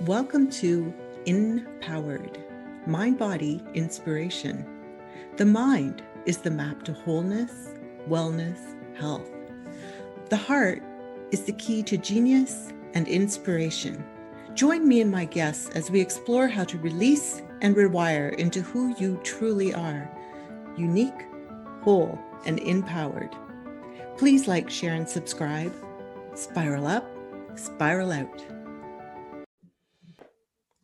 Welcome to Empowered, Mind-Body Inspiration. The mind is the map to wholeness, wellness, health. The heart is the key to genius and inspiration. Join me and my guests as we explore how to release and rewire into who you truly are, unique, whole, and empowered. Please like, share, and subscribe. Spiral up, spiral out.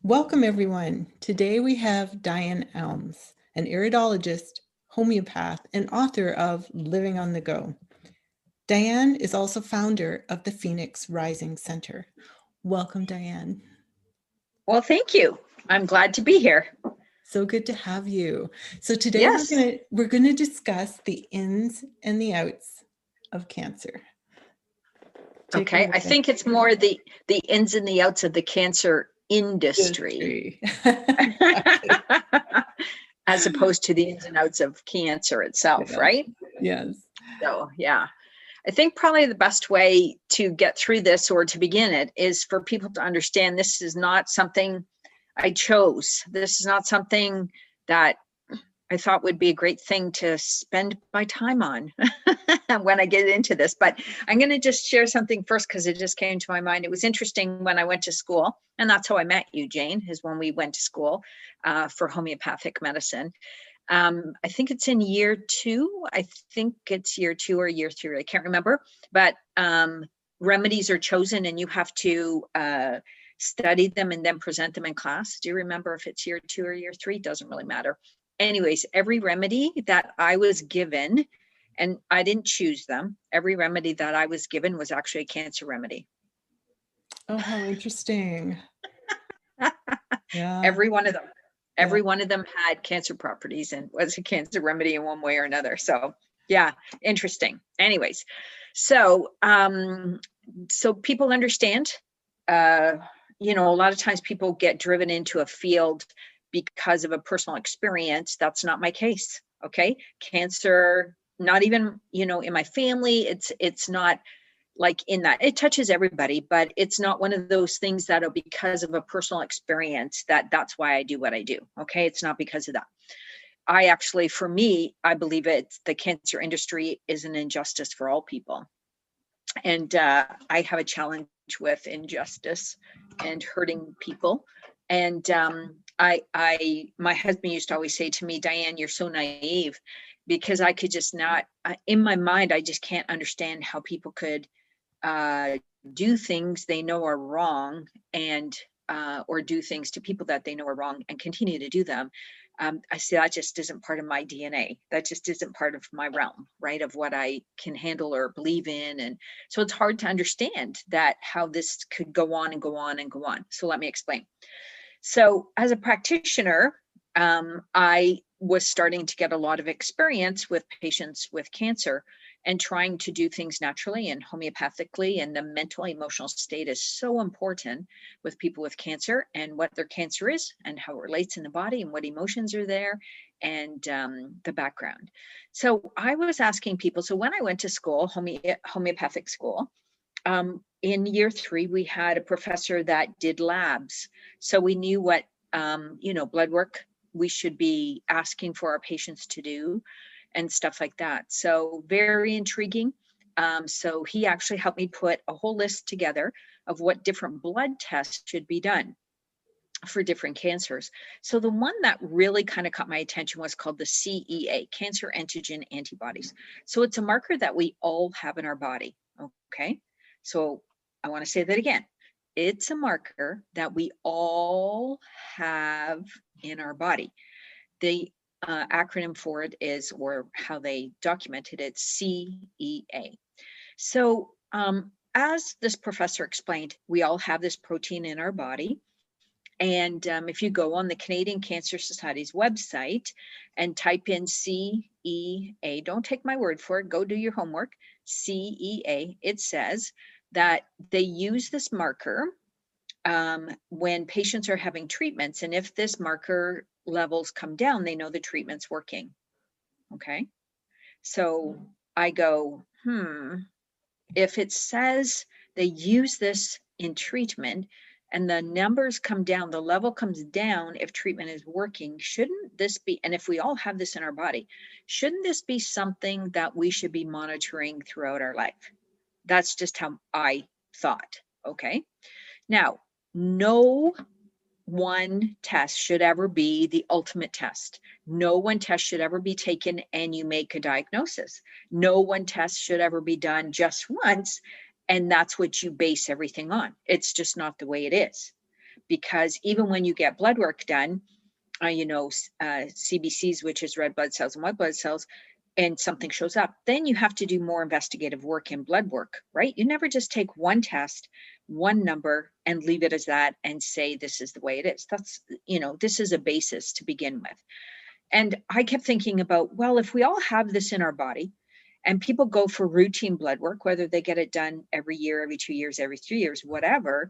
Welcome, everyone. Today we have Diane Elms, an iridologist, homeopath, and author of Living on the Go. Diane is also founder of the Phoenix Rising Center. Welcome, Diane. Well, thank you. I'm glad to be here. So good to have you. So today Yes. we're going to discuss the ins and the outs of cancer. Okay, I think it's more the ins and the outs of the cancer industry. As opposed to the ins and outs of cancer itself, Yes. right? Yes. So, yeah. I think probably the best way to get through this or to begin it is for people to understand this is not something I chose. This is not something that I thought would be a great thing to spend my time on when I get into this. But I'm going to just share something first because it just came to my mind. It was interesting when I went to school, and that's how I met you, Jane, is when we went to school for homeopathic medicine. I think it's in year 2. I think it's year 2 or year 3. I can't remember. But remedies are chosen and you have to study them and then present them in class. Do you remember if it's year 2 or year 3? Doesn't really matter. Anyways, every remedy that I was given, and I didn't choose them, every remedy that I was given was actually a cancer remedy. Oh, how interesting. Yeah. Every one of them. Every one of them had cancer properties and was a cancer remedy in one way or another. So yeah, interesting. Anyways, so so people understand, a lot of times people get driven into a field because of a personal experience. That's not my case. Okay. Cancer, not even, in my family, it's not like in that it touches everybody, but it's not one of those things that are because of a personal experience that's why I do what I do. Okay. It's not because of that. I actually, for me, I believe the cancer industry is an injustice for all people. And I have a challenge with injustice and hurting people. And my husband used to always say to me, Diane, you're so naive, because I could just not, in my mind, I just can't understand how people could do things they know are wrong and or do things to people that they know are wrong and continue to do them. I say that just isn't part of my DNA. That just isn't part of my realm, right? Of what I can handle or believe in. And so it's hard to understand that how this could go on and go on and go on. So let me explain. So as a practitioner, I was starting to get a lot of experience with patients with cancer and trying to do things naturally and homeopathically. And the mental emotional state is so important with people with cancer and what their cancer is and how it relates in the body and what emotions are there and the background. So I was asking people, so when I went to school, homeopathic school, in year 3, we had a professor that did labs. So we knew what, blood work we should be asking for our patients to do and stuff like that. So very intriguing. So he actually helped me put a whole list together of what different blood tests should be done for different cancers. So the one that really kind of caught my attention was called the CEA, cancer antigen antibodies. So it's a marker that we all have in our body. Okay. So I want to say that again. It's a marker that we all have in our body. The acronym for it is, or how they documented it, CEA. So as this professor explained, we all have this protein in our body. And if you go on the Canadian Cancer Society's website and type in CEA, don't take my word for it, go do your homework, CEA, it says that they use this marker when patients are having treatments. And if this marker levels come down, they know the treatment's working. Okay. So I go, if it says they use this in treatment, and the numbers come down, the level comes down if treatment is working, shouldn't this be, and if we all have this in our body, shouldn't this be something that we should be monitoring throughout our life? That's just how I thought. Okay. Now, no one test should ever be the ultimate test. No one test should ever be taken and you make a diagnosis. No one test should ever be done just once, and that's what you base everything on. It's just not the way it is. Because even when you get blood work done, CBCs, which is red blood cells and white blood cells, and something shows up, then you have to do more investigative work in blood work, right? You never just take one test, one number, and leave it as that and say, this is the way it is. That's, this is a basis to begin with. And I kept thinking about, well, if we all have this in our body and people go for routine blood work, whether they get it done every year, every 2 years, every 3 years, whatever,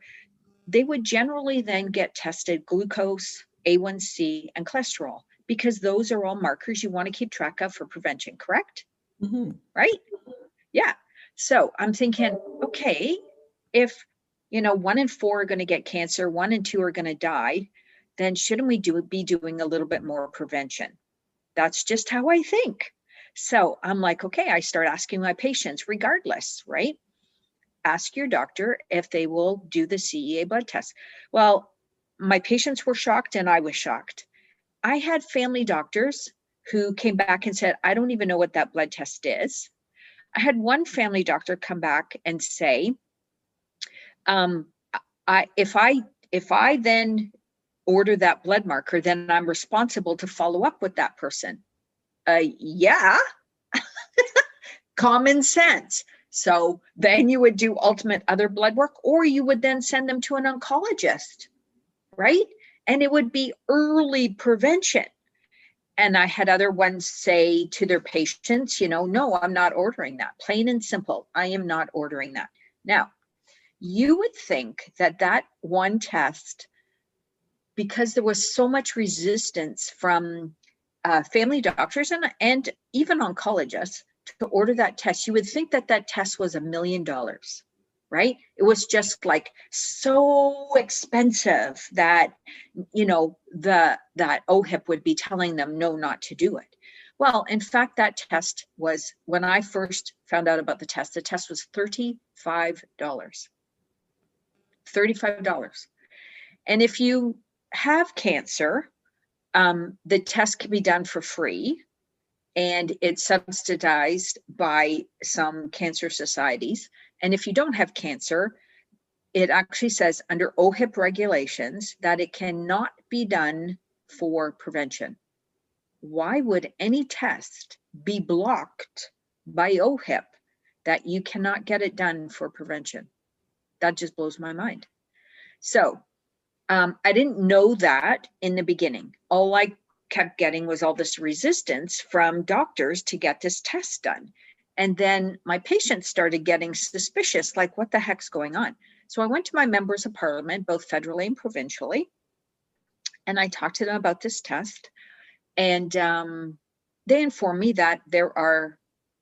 they would generally then get tested glucose, A1C, and cholesterol, because those are all markers you want to keep track of for prevention, correct? Mm-hmm. Right? Yeah. So I'm thinking, okay, if 1 in 4 are going to get cancer, 1 in 2 are going to die, then shouldn't we be doing a little bit more prevention? That's just how I think. So I'm like, okay, I start asking my patients regardless, right? Ask your doctor if they will do the CEA blood test. Well, my patients were shocked and I was shocked. I had family doctors who came back and said, I don't even know what that blood test is. I had one family doctor come back and say, if I then order that blood marker, then I'm responsible to follow up with that person. Yeah, common sense. So then you would do ultimate other blood work, or you would then send them to an oncologist, right? And it would be early prevention. And I had other ones say to their patients, no, I'm not ordering that. Plain and simple, I am not ordering that. Now, you would think that one test, because there was so much resistance from family doctors and even oncologists to order that test, you would think that test was $1 million. Right? It was just like so expensive that, that OHIP would be telling them no, not to do it. Well, in fact, that test was, when I first found out about the test was $35. $35. And if you have cancer, the test can be done for free, and it's subsidized by some cancer societies. And if you don't have cancer, it actually says under OHIP regulations that it cannot be done for prevention. Why would any test be blocked by OHIP that you cannot get it done for prevention? That just blows my mind. So I didn't know that in the beginning. All I kept getting was all this resistance from doctors to get this test done. And then my patients started getting suspicious, like, what the heck's going on? So I went to my members of parliament, both federally and provincially, and I talked to them about this test. And they informed me that there are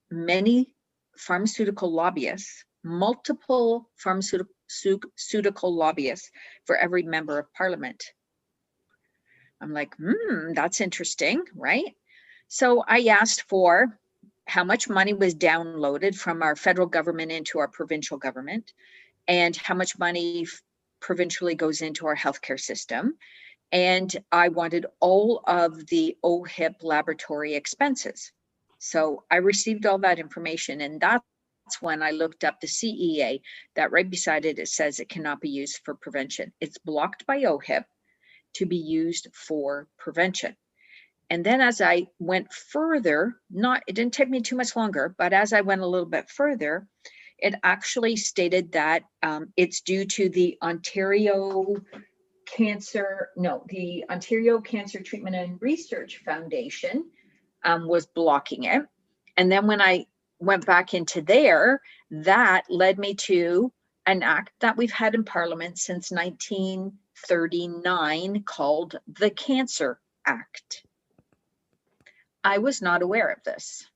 many pharmaceutical lobbyists, multiple pharmaceutical lobbyists for every member of parliament. I'm like, that's interesting, right? So I asked for how much money was downloaded from our federal government into our provincial government, and how much money provincially goes into our healthcare system. And I wanted all of the OHIP laboratory expenses. So I received all that information, and that's when I looked up the CEA, that right beside it, it says it cannot be used for prevention. It's blocked by OHIP to be used for prevention. And then as I went further, it didn't take me too much longer, but as I went a little bit further, it actually stated that it's due to the Ontario Cancer Treatment and Research Foundation was blocking it. And then when I went back into there, that led me to an act that we've had in Parliament since 1939 called the Cancer Act. I was not aware of this.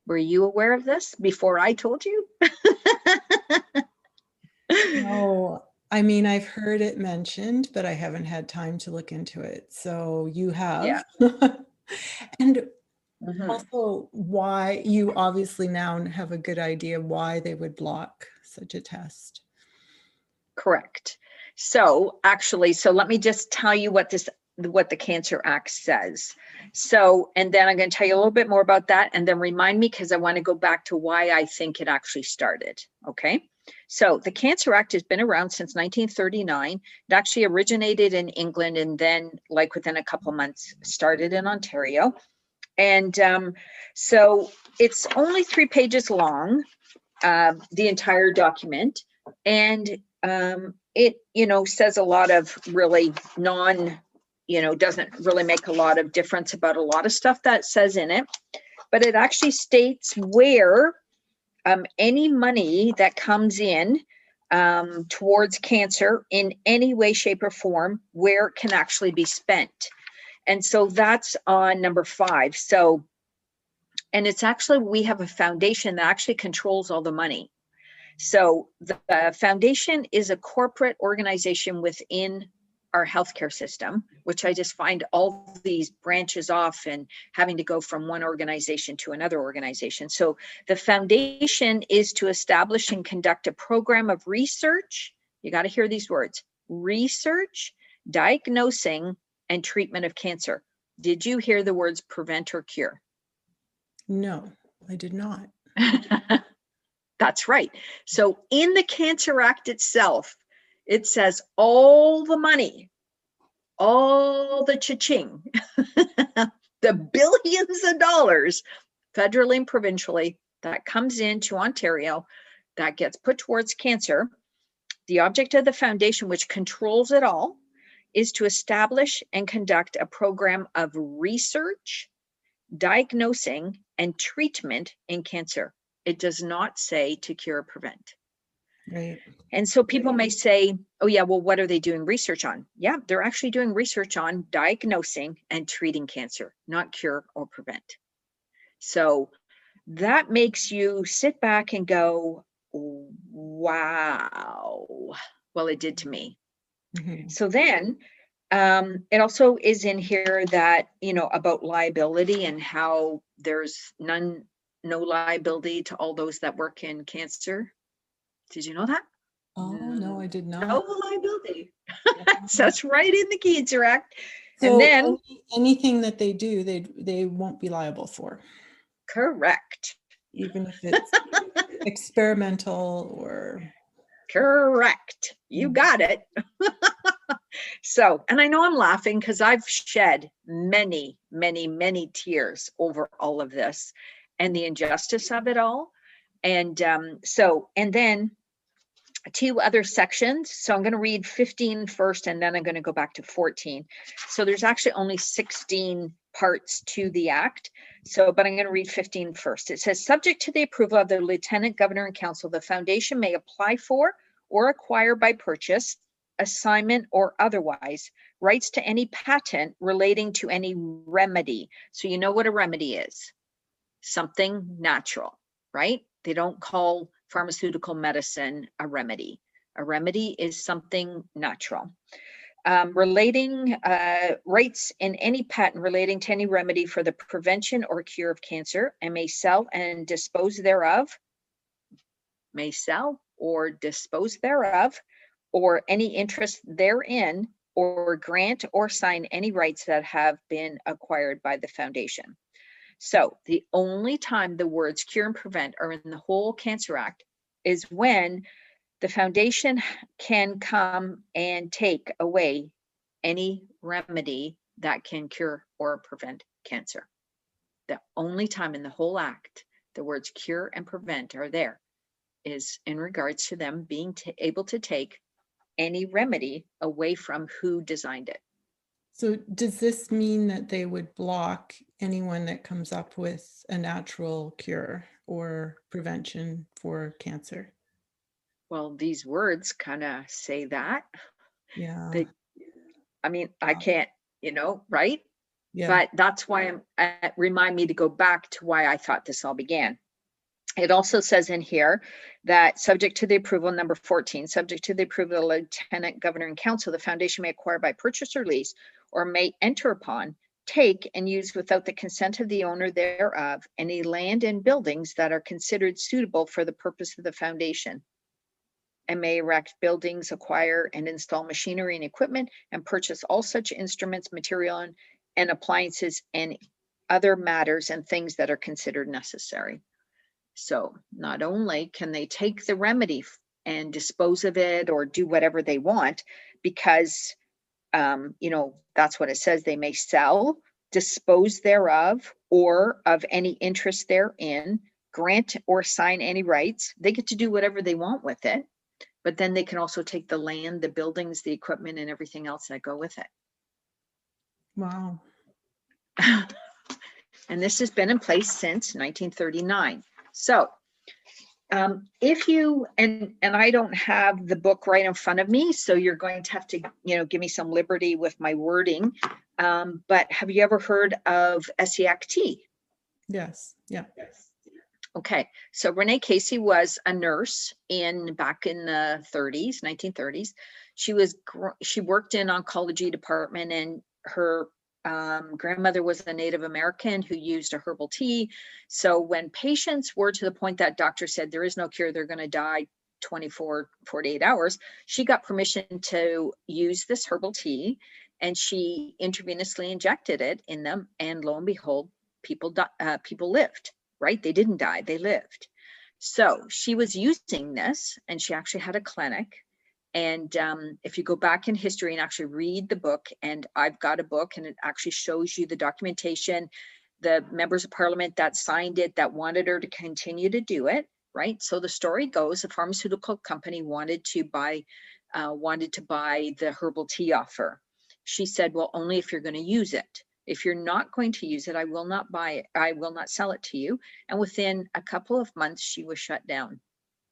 Were you aware of this before I told you? No, I mean, I've heard it mentioned, but I haven't had time to look into it. So you Yeah. have. And Mhm. also, why you obviously now have a good idea why they would block such a test. Correct. So actually, so let me just tell you what the Cancer Act says. So, and then I'm going to tell you a little bit more about that, and then remind me, because I want to go back to why I think it actually started. Okay. So the Cancer Act has been around since 1939. It actually originated in England, and then, like, within a couple months, started in Ontario. And so it's only 3 pages long, the entire document. And it, says a lot of really doesn't really make a lot of difference about a lot of stuff that says in it. But it actually states where any money that comes in towards cancer in any way, shape, or form, where it can actually be spent. And so that's on number 5. So, and it's actually, we have a foundation that actually controls all the money. So the foundation is a corporate organization within our healthcare system, which I just find all these branches off and having to go from one organization to another organization. So the foundation is to establish and conduct a program of research. You got to hear these words: research, diagnosing, and treatment of cancer. Did you hear the words prevent or cure? No, I did not. That's right. So in the Cancer Act itself, it says all the money, all the cha-ching, the billions of dollars, federally and provincially, that comes into Ontario, that gets put towards cancer. The object of the foundation, which controls it all, is to establish and conduct a program of research, diagnosing, and treatment in cancer. It does not say to cure or prevent. Right. And so people may say, oh yeah, well, what are they doing research on? Yeah, they're actually doing research on diagnosing and treating cancer, not cure or prevent. So that makes you sit back and go, wow. Well, it did to me. Mm-hmm. So then it also is in here that, about liability and how there's no liability to all those that work in cancer. Did you know that? Oh, no, I did No not. liability. That's right in the Cancer Act. And So then, anything that they do, they won't be liable for, correct. even if it's experimental or. Correct. You got it. So, and I know I'm laughing because I've shed many, many, many tears over all of this and the injustice of it all. And and then 2 other sections. So I'm going to read 15 first, and then I'm going to go back to 14. So there's actually only 16 parts to the act. So, but I'm going to read 15 first. It says, subject to the approval of the Lieutenant Governor and Council, the foundation may apply for or acquire by purchase, assignment, or otherwise rights to any patent relating to any remedy. So you know what a remedy is? Something natural, right? They don't call pharmaceutical medicine a remedy. A remedy is something natural. Relating rights in any patent relating to any remedy for the prevention or cure of cancer, and may sell and dispose thereof, may sell or dispose thereof, or any interest therein, or grant or sign any rights that have been acquired by the foundation. So the only time the words cure and prevent are in the whole Cancer Act is when the foundation can come and take away any remedy that can cure or prevent cancer. The only time in the whole act the words cure and prevent are there is in regards to them being able to take any remedy away from who designed it. So does this mean that they would block anyone that comes up with a natural cure or prevention for cancer? Well, these words kind of say that. Yeah. I mean, I can't, right? Yeah. But that's why remind me to go back to why I thought this all began. It also says in here that subject to the approval, number 14, subject to the approval of the Lieutenant Governor and Council, the foundation may acquire by purchase or lease, or may enter upon, take, and use without the consent of the owner thereof any land and buildings that are considered suitable for the purpose of the foundation, and may erect buildings, acquire and install machinery and equipment, and purchase all such instruments, material, and appliances, and other matters and things that are considered necessary. So not only can they take the remedy and dispose of it or do whatever they want, because, you know, that's what it says. They may sell, dispose thereof, or of any interest therein, grant or assign any rights. They get to do whatever they want with it, but then they can also take the land, the buildings, the equipment, and everything else that go with it. Wow. And this has been in place since 1939. So if you, and I don't have the book right in front of me, so you're going to have to, you know, give me some liberty with my wording. But have you ever heard of SEACT? Yes. Yeah. Okay. So Rene Caisse was a nurse back in the 30s, 1930s. She worked in oncology department, and her grandmother was a Native American who used a herbal tea. So when patients were to the point that doctor said there is no cure, they're going to die 48 hours, she got permission to use this herbal tea, and she intravenously injected it in them, and lo and behold, people lived, right? They didn't die, they lived. So she was using this, and she actually had a clinic. And if you go back in history and actually read the book, and I've got a book, and it actually shows you the documentation, the members of parliament that signed it, that wanted her to continue to do it, right? So the story goes, a pharmaceutical company wanted to buy the herbal tea off her. She said, well, only if you're going to use it. If you're not going to use it, I will not buy it. I will not sell it to you. And within a couple of months, she was shut down.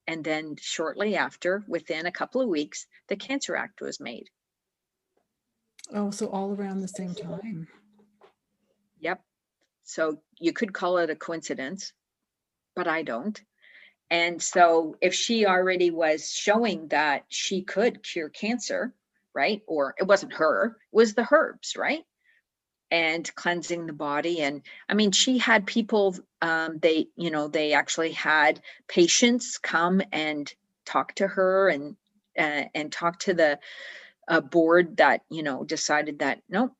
And then shortly after, within a couple of weeks, the Cancer Act was made. Oh, so all around the same time. Yep. So you could call it a coincidence, but I don't. And so if she already was showing that she could cure cancer, right? Or it wasn't her, it was the herbs, right? And cleansing the body. And I mean, she had people, they actually had patients come and talk to her, and talk to the board that, decided that, nope,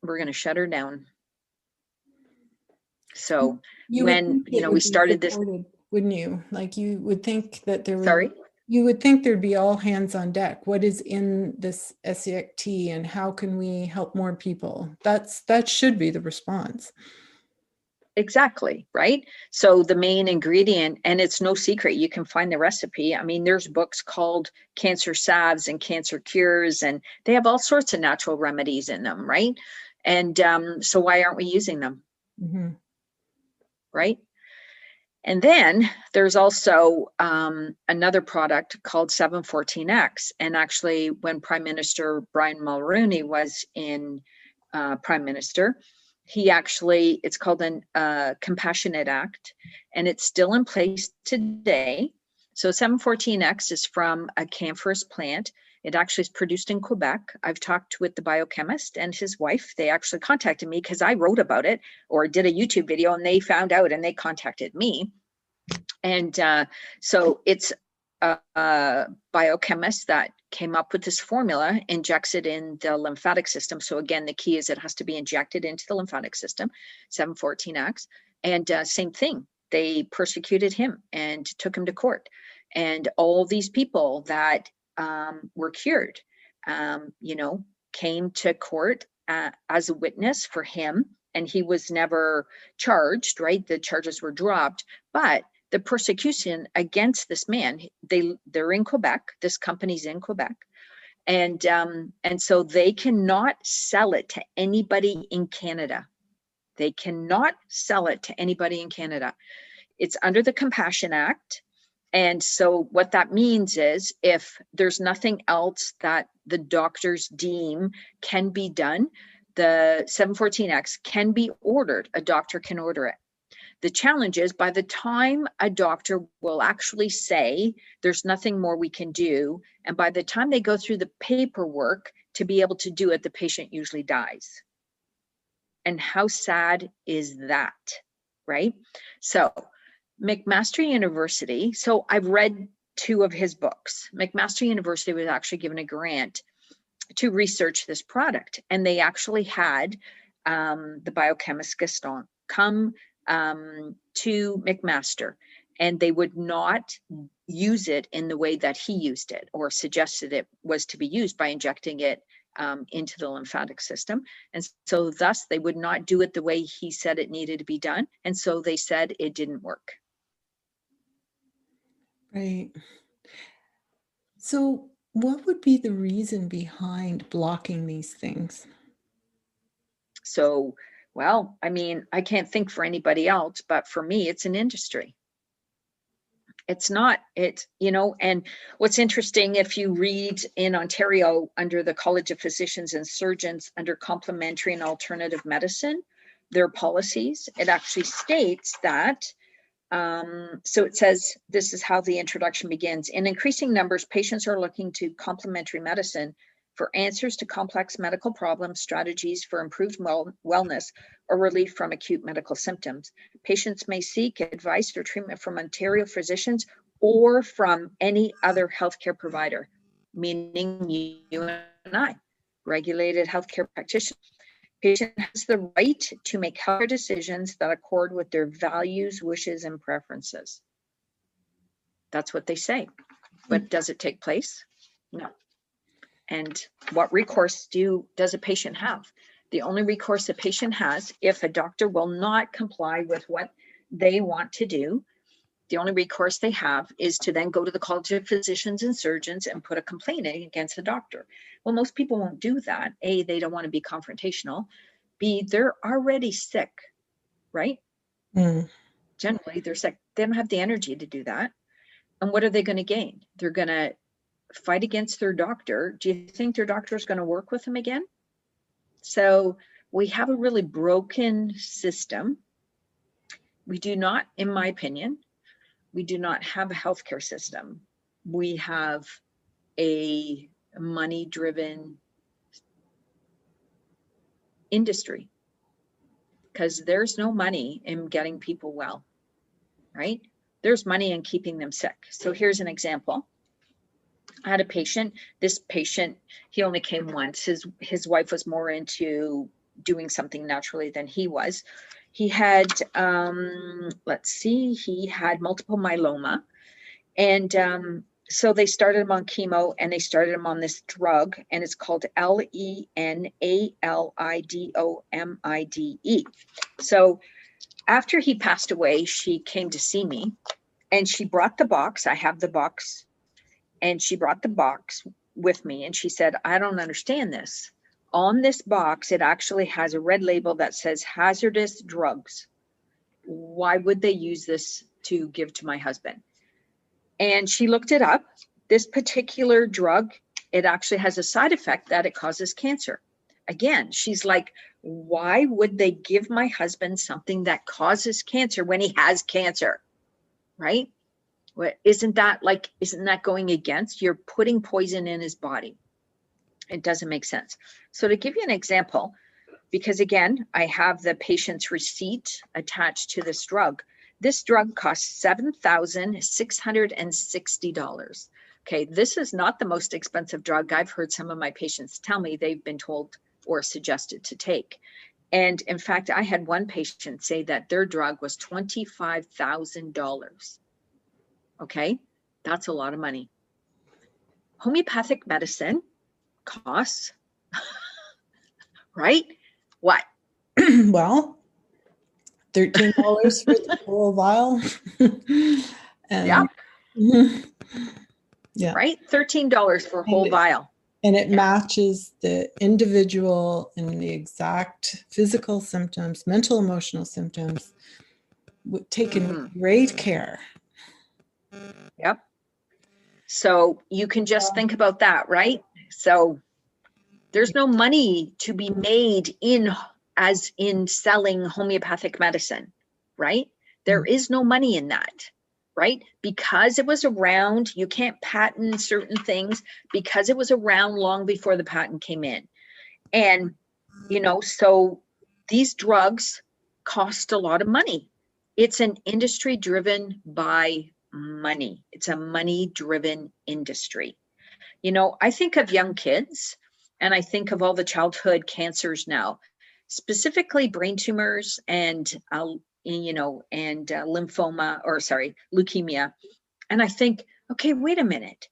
we're going to shut her down. So when, we started this, wouldn't you? Like, you would think that there would, sorry? You would think there'd be all hands on deck. What is in this SEACT, and how can we help more people? That should be the response. Exactly, right? So the main ingredient, and it's no secret, you can find the recipe. I mean, there's books called Cancer Salves and Cancer Cures, and they have all sorts of natural remedies in them, right? And so why aren't we using them? Mm-hmm. Right? And then there's also another product called 714X. And actually, when Prime Minister Brian Mulroney was in Prime Minister, it's called a Compassionate Act, and it's still in place today. So 714X is from a camphorous plant. It actually is produced in Quebec. I've talked with the biochemist and his wife. They actually contacted me because I wrote about it or did a YouTube video, and they found out and they contacted me. And so it's a biochemist that came up with this formula, injects it in the lymphatic system. So again, the key is it has to be injected into the lymphatic system, 714X. And same thing, they persecuted him and took him to court. And all these people that were cured, came to court as a witness for him. And he was never charged, right? The charges were dropped, but the persecution against this man, they're in Quebec. This company's in Quebec. And so they cannot sell it to anybody in Canada. They cannot sell it to anybody in Canada. It's under the Compassion Act. And so what that means is if there's nothing else that the doctors deem can be done, the 714X can be ordered. A doctor can order it. The challenge is by the time a doctor will actually say there's nothing more we can do, and by the time they go through the paperwork to be able to do it, the patient usually dies. And how sad is that, right? So McMaster University, so I've read 2 of his books. McMaster University was actually given a grant to research this product, and they actually had the biochemist Gaston come to McMaster, and they would not use it in the way that he used it or suggested it was to be used, by injecting it into the lymphatic system. And so thus they would not do it the way he said it needed to be done. And so they said it didn't work. Right. So what would be the reason behind blocking these things? So, well, I mean, I can't think for anybody else, but for me, it's an industry. It's not, it's, you know, and what's interesting, if you read in Ontario under the College of Physicians and Surgeons under complementary and alternative medicine, their policies, it actually states that, so it says, this is how the introduction begins. In increasing numbers, patients are looking to complementary medicine for answers to complex medical problems, strategies for improved wellness, or relief from acute medical symptoms. Patients may seek advice or treatment from Ontario physicians or from any other healthcare provider, meaning you and I, regulated healthcare practitioners. Patient has the right to make healthcare decisions that accord with their values, wishes, and preferences. That's what they say. But does it take place? No. And what recourse does a patient have? The only recourse a patient has, if a doctor will not comply with what they want to do, the only recourse they have is to then go to the College of Physicians and Surgeons and put a complaint in against the doctor. Well, most people won't do that. A, they don't want to be confrontational. B, they're already sick, right? Generally, they're sick. They don't have the energy to do that. And what are they going to gain? They're going to fight against their doctor. Do you think their doctor is going to work with them again? So we have a really broken system. We do not, in my opinion, we do not have a healthcare system. We have a money-driven industry, because there's no money in getting people well, right? There's money in keeping them sick. So here's an example. I had a patient. This patient, he only came once. His wife was more into doing something naturally than he was. He had, he had multiple myeloma. And so they started him on chemo, and they started him on this drug, and it's called LENALIDOMIDE. So after he passed away, she came to see me, and she brought the box. I have the box. And she brought the box with me, and she said, I don't understand this. On this box, it actually has a red label that says hazardous drugs. Why would they use this to give to my husband? And she looked it up. This particular drug, it actually has a side effect that it causes cancer. Again, she's like, why would they give my husband something that causes cancer when he has cancer, right? Isn't that going against? You're putting poison in his body. It doesn't make sense. So to give you an example, because again, I have the patient's receipt attached to this drug. This drug costs $7,660. Okay, this is not the most expensive drug I've heard some of my patients tell me they've been told or suggested to take. And in fact, I had one patient say that their drug was $25,000. Okay, that's a lot of money. Homeopathic medicine costs, right? What? Well, $13 for the whole vial. And, yeah. Right? $13 for a whole vial. And it matches the individual and the exact physical symptoms, mental, emotional symptoms, taken with great care. Yep. So you can just think about that, right? So there's no money to be made in selling homeopathic medicine, right? There is no money in that, right? Because it was around, you can't patent certain things because it was around long before the patent came in. And, so these drugs cost a lot of money. It's an industry driven by money. It's a money driven industry. I think of young kids and I think of all the childhood cancers now, specifically brain tumors and lymphoma, or sorry, leukemia. And I think, okay, wait a minute.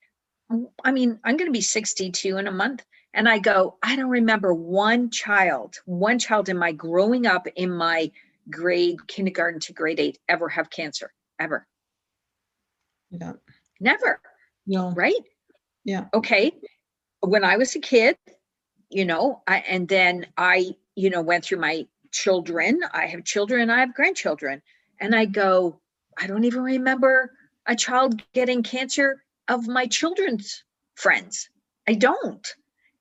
I mean, I'm going to be 62 in a month. And I go, I don't remember one child in my growing up in my kindergarten to grade 8 ever have cancer, ever. Yeah. Never. No. Right? Yeah. Okay. When I was a kid, and then I went through my children. I have children, I have grandchildren. And I go, I don't even remember a child getting cancer of my children's friends. I don't.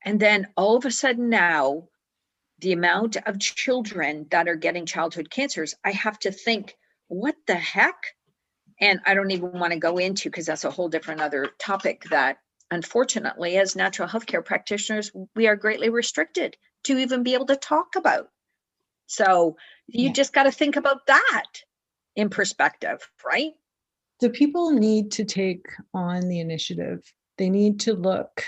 And then all of a sudden now, the amount of children that are getting childhood cancers, I have to think, what the heck? And I don't even want to go into, because that's a whole different other topic that, unfortunately, as natural healthcare practitioners, we are greatly restricted to even be able to talk about. So you just got to think about that in perspective, right? So people need to take on the initiative. They need to look,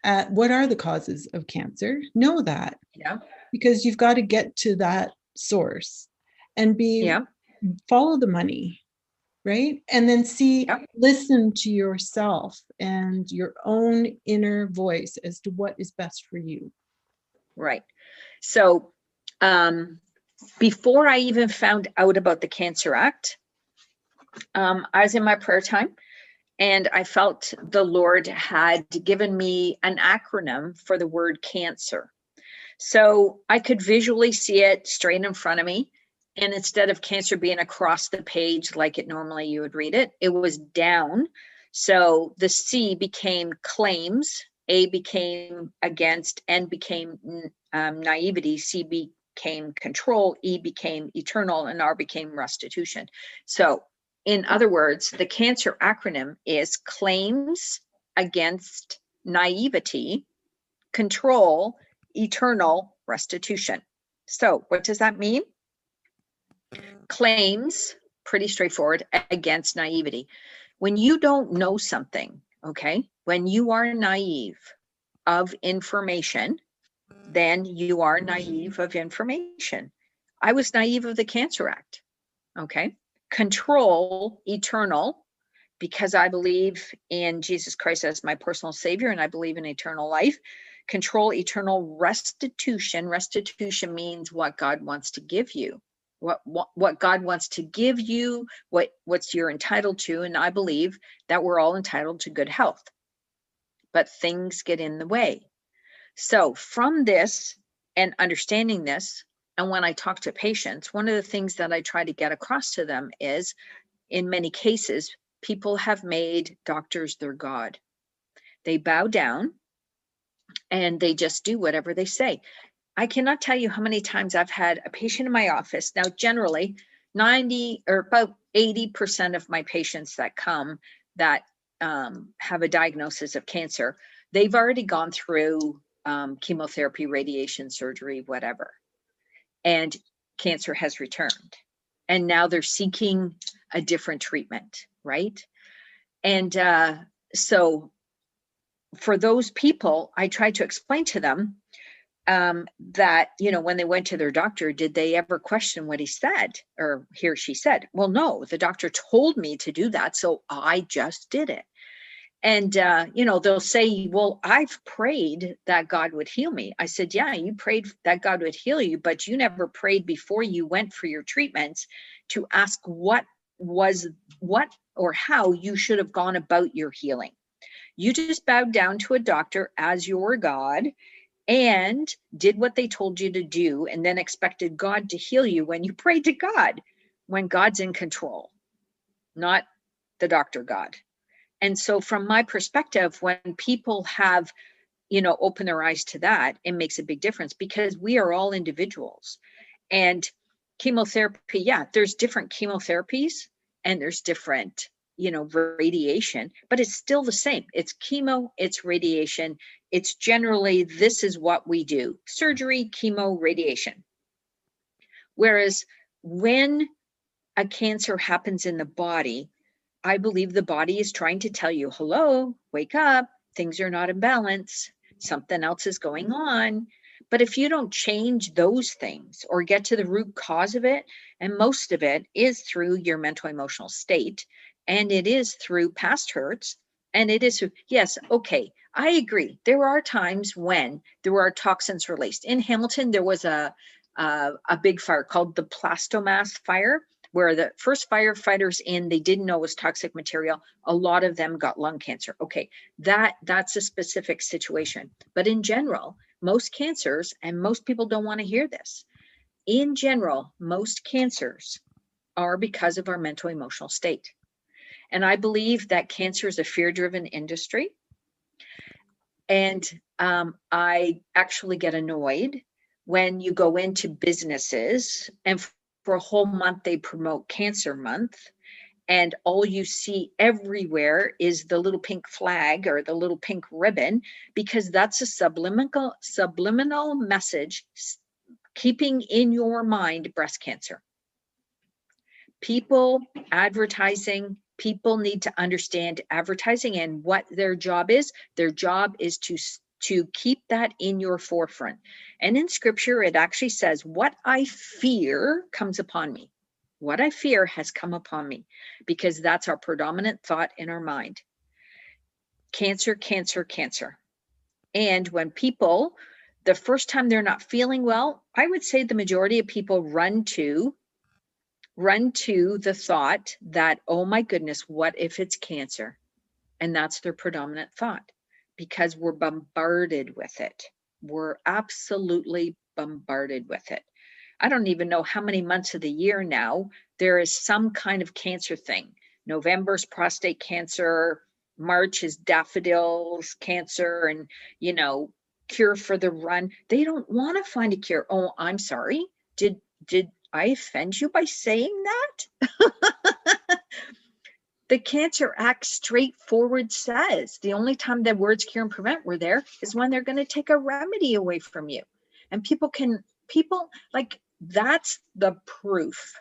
at what are the causes of cancer? Know that. Yeah. Because you've got to get to that source and follow the money, right? And then listen to yourself and your own inner voice as to what is best for you. Right. So before I even found out about the Cancer Act, I was in my prayer time and I felt the Lord had given me an acronym for the word cancer. So I could visually see it straight in front of me. And instead of cancer being across the page like it normally you would read it, it was down. So the C became claims, A became against, N became naivety, C became control, E became eternal, and R became restitution. So in other words, the cancer acronym is claims, against, naivety, control, eternal, restitution. So what does that mean? Claims, pretty straightforward, against naivety. When you don't know something, okay, when you are naive of information, then you are naive of information. I was naive of the Cancer Act, okay? Control, eternal, because I believe in Jesus Christ as my personal savior and I believe in eternal life. Control, eternal, restitution. Restitution means what God wants to give you. What God wants to give you, what's you're entitled to. And I believe that we're all entitled to good health, but things get in the way. So from this and understanding this, and when I talk to patients, one of the things that I try to get across to them is, in many cases, people have made doctors their God. They bow down and they just do whatever they say. I cannot tell you how many times I've had a patient in my office. Now, generally, 90 or about 80% of my patients that come that have a diagnosis of cancer, they've already gone through chemotherapy, radiation, surgery, whatever. And cancer has returned. And now they're seeking a different treatment, right? And so for those people, I try to explain to them that, when they went to their doctor, did they ever question what he said or he or she said? Well, no, the doctor told me to do that, so I just did it. And, they'll say, well, I've prayed that God would heal me. I said, yeah, you prayed that God would heal you, but you never prayed before you went for your treatments to ask what or how you should have gone about your healing. You just bowed down to a doctor as your God and did what they told you to do, and then expected God to heal you when you prayed to God, when God's in control, not the doctor God. And so from my perspective, when people have, opened their eyes to that, it makes a big difference because we are all individuals. And Chemotherapy, yeah, there's different chemotherapies and there's different, radiation, but it's still the same. It's chemo, it's radiation. It's generally, this is what we do: surgery, chemo, radiation. Whereas when a cancer happens in the body, I believe the body is trying to tell you, hello, wake up, things are not in balance, something else is going on. But if you don't change those things or get to the root cause of it, and most of it is through your mental emotional state, and it is through past hurts, and it is, yes, okay, I agree. There are times when there are toxins released. In Hamilton, there was a big fire called the Plastomass fire, where the first firefighters they didn't know it was toxic material. A lot of them got lung cancer. Okay, that's a specific situation. But in general, most cancers, and most people don't want to hear this, in general, most cancers are because of our mental emotional state. And I believe that cancer is a fear-driven industry. And I actually get annoyed when you go into businesses and for a whole month they promote Cancer Month, and all you see everywhere is the little pink flag or the little pink ribbon, because that's a subliminal message keeping in your mind breast cancer. People advertising, people need to understand advertising and what their job is. Their job is to keep that in your forefront. And in scripture, it actually says, what I fear comes upon me. What I fear has come upon me, because that's our predominant thought in our mind. Cancer, cancer, cancer. And when people, the first time they're not feeling well, I would say the majority of people run to the thought that, oh my goodness, what if it's cancer? And that's their predominant thought, because we're bombarded with it. We're absolutely bombarded with it. I don't even know how many months of the year now there is some kind of cancer thing. November's prostate cancer, March is daffodils cancer, and, cure for the run. They don't want to find a cure. Oh, I'm sorry. Did I offend you by saying that? The Cancer Act straightforward says the only time that words cure and prevent were there is when they're going to take a remedy away from you. And people like, that's the proof.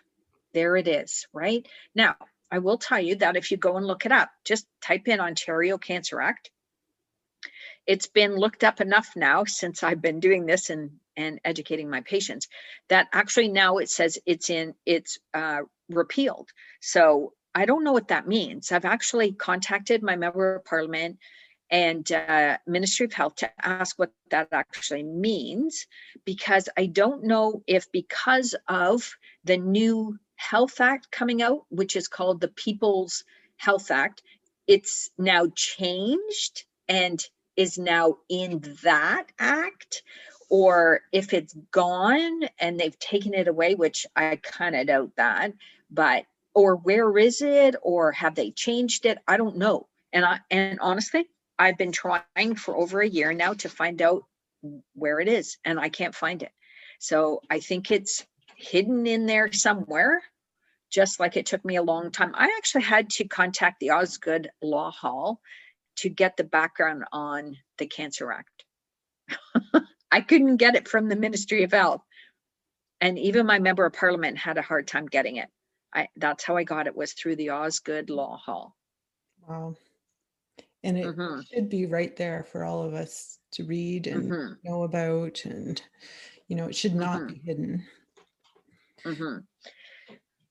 There it is, right? Now, I will tell you that if you go and look it up, just type in Ontario Cancer Act. It's been looked up enough now since I've been doing this and educating my patients that actually now it says it's repealed. So I don't know what that means. I've actually contacted my member of parliament and Ministry of Health to ask what that actually means, because I don't know if, because of the new Health Act coming out, which is called the People's Health Act, it's now changed and is now in that act, or if it's gone and they've taken it away, which I kind of doubt that, or where is it, or have they changed it? I don't know. And honestly, I've been trying for over a year now to find out where it is, and I can't find it. So I think it's hidden in there somewhere, just like it took me a long time. I actually had to contact the Osgoode Law Hall to get the background on the Cancer Act. I couldn't get it from the Ministry of Health. And even my member of parliament had a hard time getting it. That's how I got it, was through the Osgoode Law Hall. Wow. And it should be right there for all of us to read and know about, and, it should not be hidden.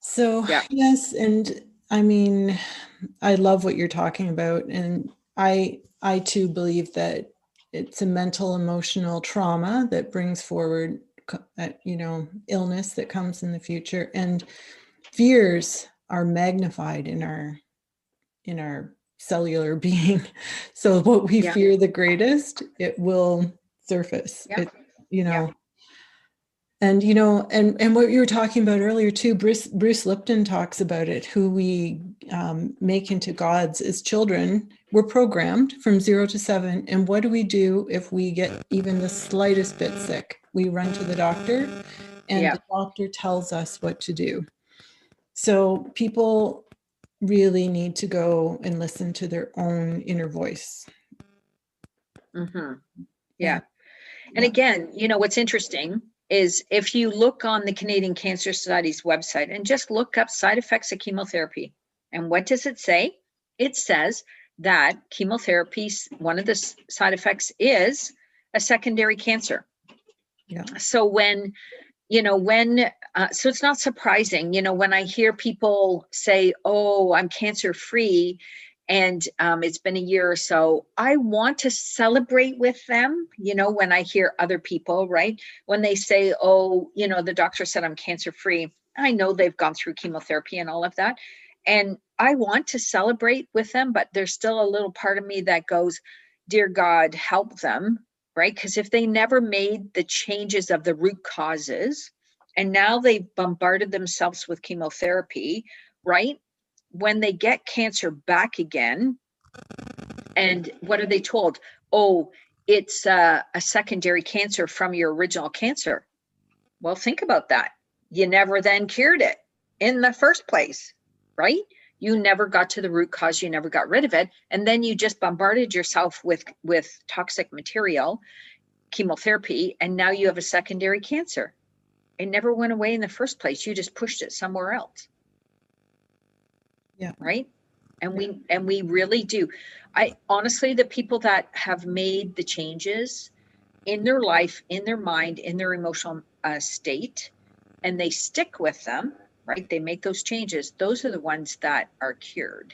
So, yes. And I mean, I love what you're talking about. And I too believe that it's a mental, emotional trauma that brings forward, illness that comes in the future, and fears are magnified in our cellular being. So what we fear the greatest, it will surface. And, and what you were talking about earlier too, Bruce Lipton talks about it, who we make into gods as children. We're programmed from 0 to 7. And what do we do if we get even the slightest bit sick? We run to the doctor, and the doctor tells us what to do. So people really need to go and listen to their own inner voice. Yeah. And again, you know, what's interesting is if you look on the Canadian Cancer Society's website and just look up side effects of chemotherapy, and what does it say? It says that chemotherapy, one of the side effects is a secondary cancer. Yeah. So when, you know, so it's not surprising, you know, when I hear people say, oh, I'm cancer free, and it's been a year or so, I want to celebrate with them, you know, when I hear other people, right? When they say, oh, you know, the doctor said I'm cancer free. I know they've gone through chemotherapy and all of that. And I want to celebrate with them, but there's still a little part of me that goes, dear God, help them, right? Because if they never made the changes of the root causes, and now they've bombarded themselves with chemotherapy, right? When they get cancer back again, and what are they told? Oh, it's a secondary cancer from your original cancer. Well, think about that. You never then cured it in the first place, right? You never got to the root cause. You never got rid of it. And then you just bombarded yourself with toxic material, chemotherapy, and now you have a secondary cancer. It never went away in the first place. You just pushed it somewhere else. Yeah. Right. And we really do. I honestly, the people that have made the changes in their life, in their mind, in their emotional state, and they stick with them, right? They make those changes. Those are the ones that are cured.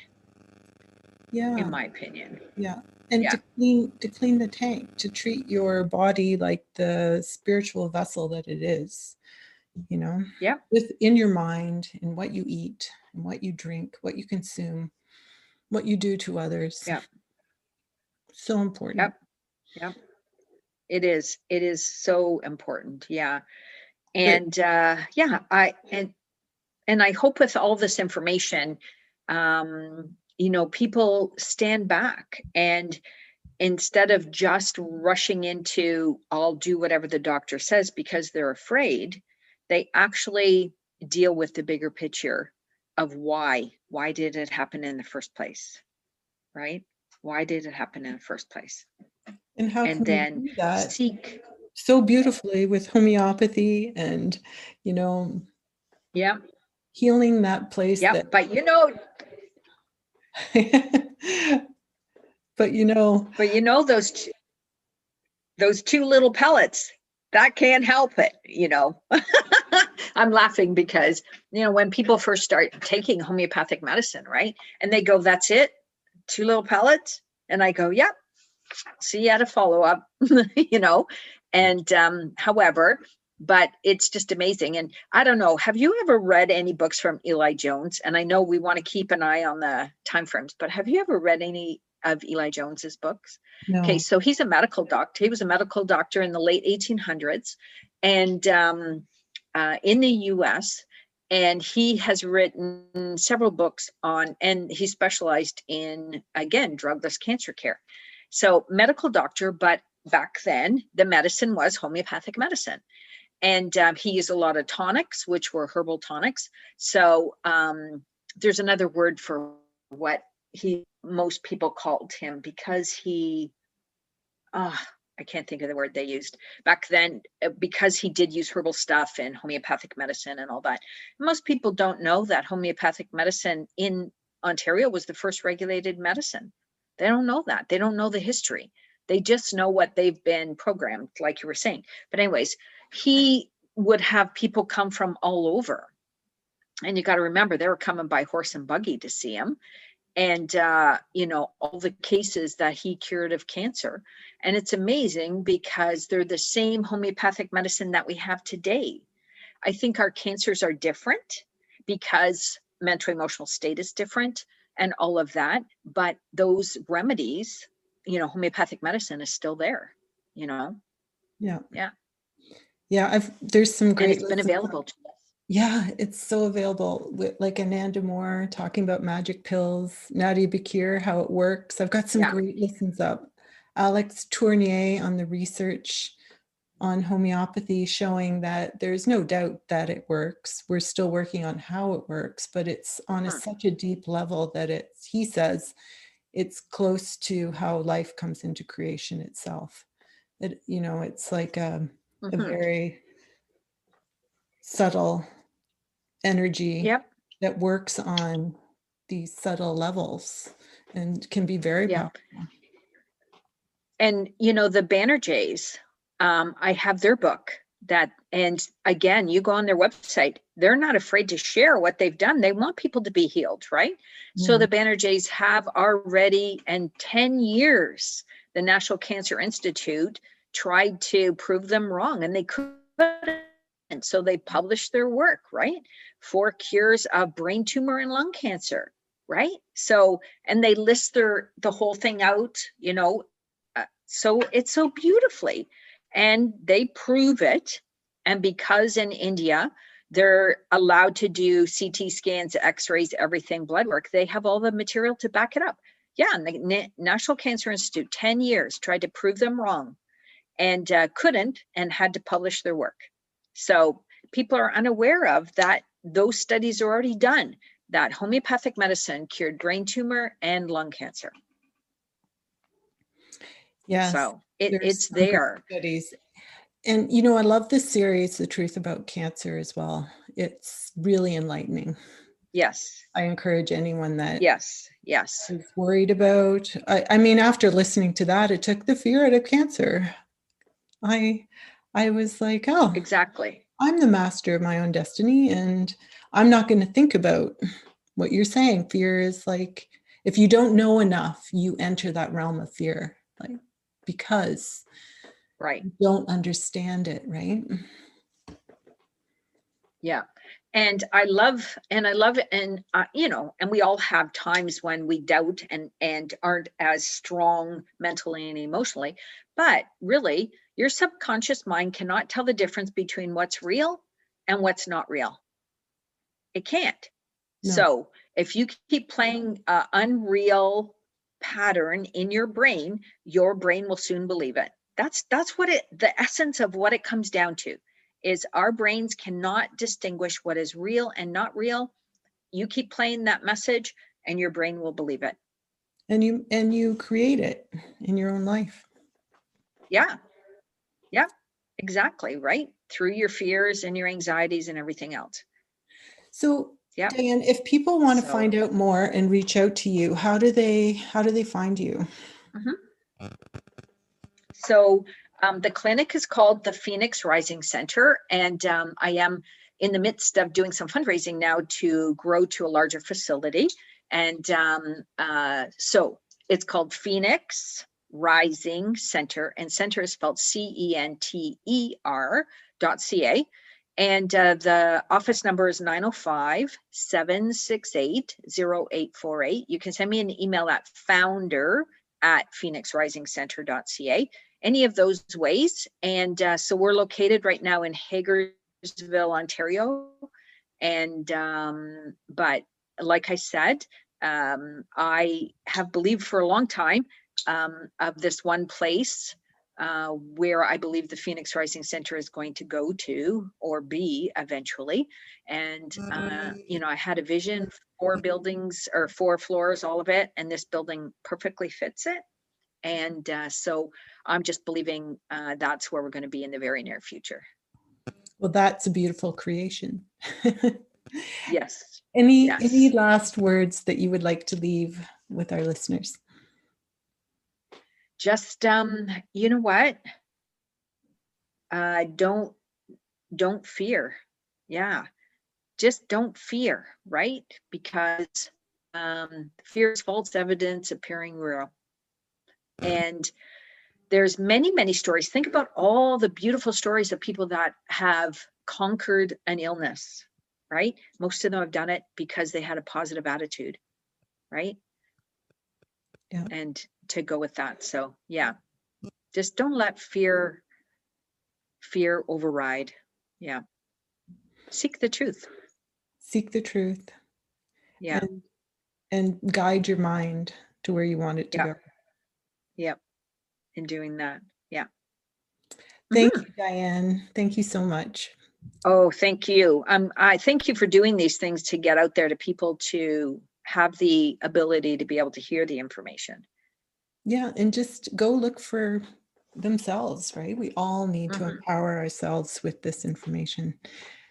Yeah. In my opinion. Yeah. And to clean the tank, to treat your body like the spiritual vessel that it is, you know, within your mind, and what you eat and what you drink, what you consume, what you do to others. Yeah. So important. Yep. It is so important. Yeah. And I hope with all this information, you know, people stand back, and instead of just rushing into, I'll do whatever the doctor says because they're afraid, they actually deal with the bigger picture of why did it happen in the first place, right? Why did it happen in the first place? And how can then we do that seek so beautifully with homeopathy and, you know, healing that place. But you know, those two little pellets, that can't help it, you know. I'm laughing because, you know, when people first start taking homeopathic medicine, right, and they go, that's it, 2 little pellets, and I go, yep, see you at a follow-up. You know. And however, but it's just amazing. And I don't know, have you ever read any books from Eli Jones? And I know we want to keep an eye on the timeframes, but have you ever read any of Eli Jones's books? No. Okay, so he's a medical doctor. He was a medical doctor in the late 1800s, and in the US, and he has written several books on, and he specialized in, again, drugless cancer care. So medical doctor, but back then the medicine was homeopathic medicine. And he used a lot of tonics, which were herbal tonics. So there's another word for what most people called him, because he, I can't think of the word they used back then, because he did use herbal stuff and homeopathic medicine and all that. Most people don't know that homeopathic medicine in Ontario was the first regulated medicine. They don't know that. They don't know the history. They just know what they've been programmed, like you were saying. But anyways, he would have people come from all over. And you got to remember, they were coming by horse and buggy to see him. And, you know, all the cases that he cured of cancer. And it's amazing because they're the same homeopathic medicine that we have today. I think our cancers are different because mental emotional state is different and all of that. But those remedies, you know, homeopathic medicine is still there, you know? Yeah. Yeah. Yeah. There's some great. And it's been available to us. Yeah, it's so available, with like Ananda Moore talking about magic pills, Nadia Bakir, how it works. I've got some great listens up. Alex Tournier on the research on homeopathy showing that there's no doubt that it works. We're still working on how it works, but it's on such a deep level that he says it's close to how life comes into creation itself. It's like a very subtle energy that works on these subtle levels and can be very powerful. And, the Banerjees, I have their book and again, you go on their website, they're not afraid to share what they've done. They want people to be healed, right? So the Banerjees have already, in 10 years, the National Cancer Institute tried to prove them wrong, and they couldn't. And so they published their work, right? 4 cures of brain tumor and lung cancer, right? So, and they list the whole thing out, so it's so beautifully, and they prove it. And because in India, they're allowed to do CT scans, x-rays, everything, blood work, they have all the material to back it up. Yeah. And the National Cancer Institute, 10 years, tried to prove them wrong and couldn't, and had to publish their work. So people are unaware of that. Those studies are already done, that homeopathic medicine cured brain tumor and lung cancer. Yes. So it's there. Studies. And, I love this series, The Truth About Cancer, as well. It's really enlightening. Yes. I encourage anyone that yes is worried about, I mean, after listening to that, it took the fear out of cancer. I was like, oh, exactly. I'm the master of my own destiny, and I'm not going to think about what you're saying. Fear is like, if you don't know enough, you enter that realm of fear, like, because you don't understand it, right? Yeah. And I love it. And, and we all have times when we doubt and aren't as strong mentally and emotionally, but really your subconscious mind cannot tell the difference between what's real and what's not real. It can't. No. So if you keep playing an unreal pattern in your brain will soon believe it. That's what the essence of what it comes down to is our brains cannot distinguish what is real and not real. You keep playing that message and your brain will believe it. And you create it in your own life. Yeah. Yeah, exactly. Right. Through your fears and your anxieties and everything else. So Diane, if people want to find out more and reach out to you, how do they find you? So the clinic is called the Phoenix Rising Center, and I am in the midst of doing some fundraising now to grow to a larger facility. And so it's called Phoenix Rising Center, and center is spelled CENTER.ca. And the office number is 905-768-0848. You can send me an email at founder@phoenixrisingcenter.ca. Any of those ways. And so we're located right now in Hagersville, Ontario. And but like I said, I have believed for a long time of this one place where I believe the Phoenix Rising Center is going to go to or be eventually. And, I had a vision, 4 buildings or 4 floors, all of it. And this building perfectly fits it. And so I'm just believing that's where we're going to be in the very near future. Well, that's a beautiful creation. Yes. Any last words that you would like to leave with our listeners? Just, you know what? Don't fear. Yeah. Just don't fear, right? Because fear is false evidence appearing real. And there's many, many stories. Think about all the beautiful stories of people that have conquered an illness, right? Most of them have done it because they had a positive attitude, right? Yeah. And to go with that. So yeah, just don't let fear override. Yeah. Seek the truth. Seek the truth. Yeah. And guide your mind to where you want it to go. Yep. In doing that. Yeah. Thank Mhm. you, Diane. Thank you so much. Oh, thank you. I thank you for doing these things to get out there to people to have the ability to be able to hear the information. Yeah, and just go look for themselves, right? We all need to Mhm. empower ourselves with this information.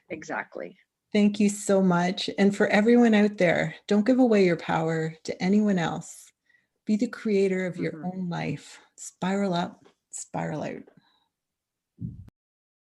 Exactly. Thank you so much. And for everyone out there, don't give away your power to anyone else. Be the creator of your Mhm. own life. Spiral up, spiral out.